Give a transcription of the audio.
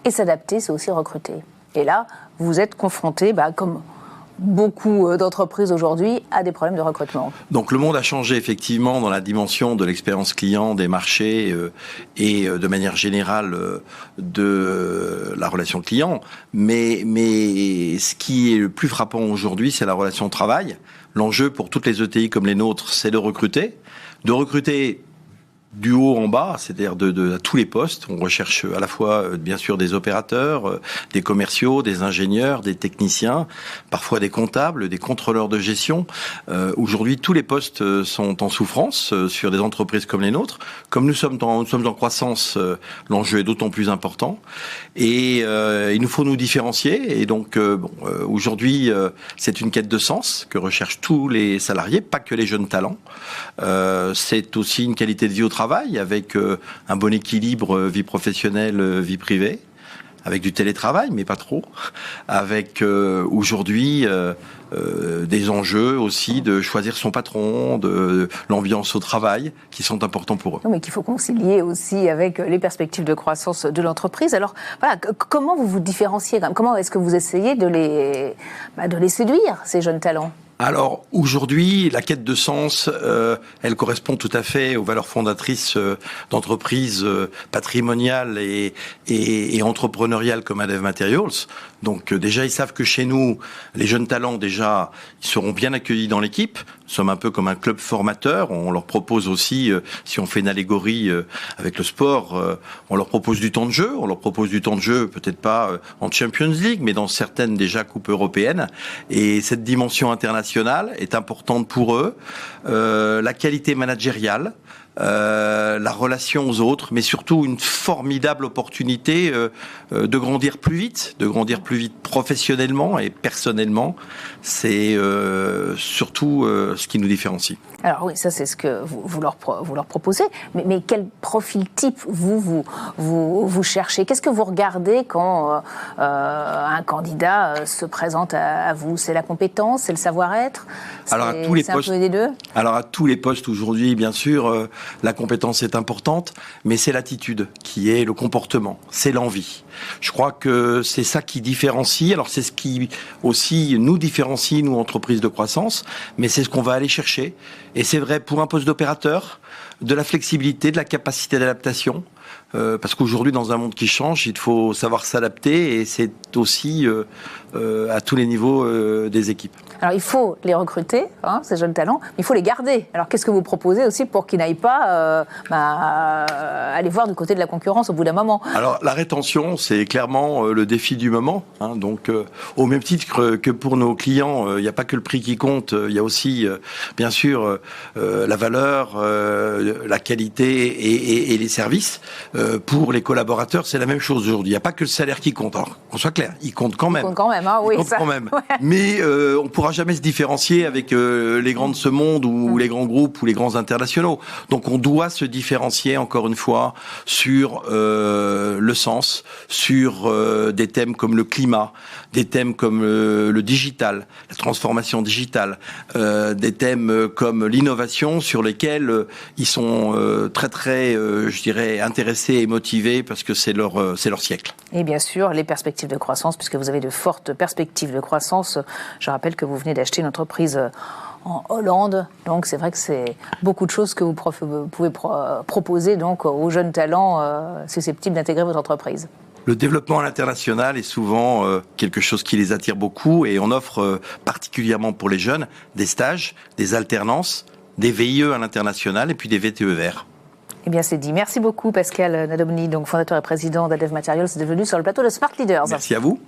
Et s'adapter, c'est aussi recruter. Et là, vous êtes confronté, comme beaucoup d'entreprises aujourd'hui, à des problèmes de recrutement. Donc le monde a changé effectivement dans la dimension de l'expérience client, des marchés et de manière générale de la relation client. Mais ce qui est le plus frappant aujourd'hui, c'est la relation travail. L'enjeu pour toutes les ETI comme les nôtres, c'est de recruter du haut en bas, c'est-à-dire à tous les postes. On recherche à la fois, bien sûr, des opérateurs, des commerciaux, des ingénieurs, des techniciens, parfois des comptables, des contrôleurs de gestion. Aujourd'hui, tous les postes sont en souffrance sur des entreprises comme les nôtres. Comme nous sommes en croissance, l'enjeu est d'autant plus important. Et il nous faut nous différencier. Et donc, aujourd'hui, c'est une quête de sens que recherchent tous les salariés, pas que les jeunes talents. C'est aussi une qualité de vie au travail, avec un bon équilibre vie professionnelle, vie privée, avec du télétravail, mais pas trop, avec aujourd'hui des enjeux aussi de choisir son patron, de l'ambiance au travail, qui sont importants pour eux. Non, mais qu'il faut concilier aussi avec les perspectives de croissance de l'entreprise. Alors, voilà, comment vous vous différenciez quand même ? Comment est-ce que vous essayez de les séduire, ces jeunes talents ? Alors aujourd'hui, la quête de sens, elle correspond tout à fait aux valeurs fondatrices d'entreprises patrimoniales et entrepreneuriales comme Adev Materials. Donc déjà, ils savent que chez nous, les jeunes talents, déjà, ils seront bien accueillis dans l'équipe. Nous sommes un peu comme un club formateur. On leur propose aussi, si on fait une allégorie avec le sport, on leur propose du temps de jeu. On leur propose du temps de jeu, peut-être pas en Champions League, mais dans certaines déjà coupes européennes. Et cette dimension internationale est importante pour eux. La qualité managériale, la relation aux autres, mais surtout une formidable opportunité de grandir plus vite professionnellement et personnellement. C'est surtout ce qui nous différencie. Alors oui, ça c'est ce que vous leur proposez, mais quel profil type vous cherchez ? Qu'est-ce que vous regardez quand un candidat se présente à vous ? C'est la compétence, c'est le savoir-être ? Alors à tous les postes, un peu des deux ? Alors à tous les postes aujourd'hui, bien sûr, la compétence est importante, mais c'est l'attitude qui est le comportement, c'est l'envie. Je crois que c'est ça qui différencie. Alors c'est ce qui aussi nous différencie, nous entreprises de croissance, mais c'est ce qu'on va aller chercher. Et c'est vrai pour un poste d'opérateur, de la flexibilité, de la capacité d'adaptation. Parce qu'aujourd'hui, dans un monde qui change, il faut savoir s'adapter et c'est aussi à tous les niveaux des équipes. Alors, il faut les recruter, ces jeunes talents, mais il faut les garder. Alors, qu'est-ce que vous proposez aussi pour qu'ils n'aillent pas aller voir du côté de la concurrence au bout d'un moment ? Alors, la rétention, c'est clairement le défi du moment. Donc, au même titre que pour nos clients, il n'y a pas que le prix qui compte, il y a aussi, bien sûr, la valeur, la qualité et les services. Pour les collaborateurs, c'est la même chose aujourd'hui. Il n'y a pas que le salaire qui compte. Alors, qu'on soit clair, il compte quand même. Il compte quand même, oui. Il compte quand même. Ouais. Mais on ne pourra jamais se différencier avec les grands de ce monde ou les grands groupes ou les grands internationaux. Donc on doit se différencier, encore une fois, sur le sens, sur des thèmes comme le climat, des thèmes comme le digital, la transformation digitale, des thèmes comme l'innovation sur lesquels ils sont très, très, je dirais, intéressés et motivés parce que c'est leur siècle. Et bien sûr, les perspectives de croissance, puisque vous avez de fortes perspectives de croissance. Je rappelle que vous venez d'acheter une entreprise en Hollande, donc c'est vrai que c'est beaucoup de choses que vous pouvez proposer donc aux jeunes talents susceptibles d'intégrer votre entreprise. Le développement à l'international est souvent quelque chose qui les attire beaucoup et on offre particulièrement pour les jeunes des stages, des alternances, des VIE à l'international et puis des VTE verts. Eh bien, c'est dit. Merci beaucoup, Pascal Nadomny, donc fondateur et président d'Adev Materials, d'être venu sur le plateau de Smart Leaders. Merci à vous.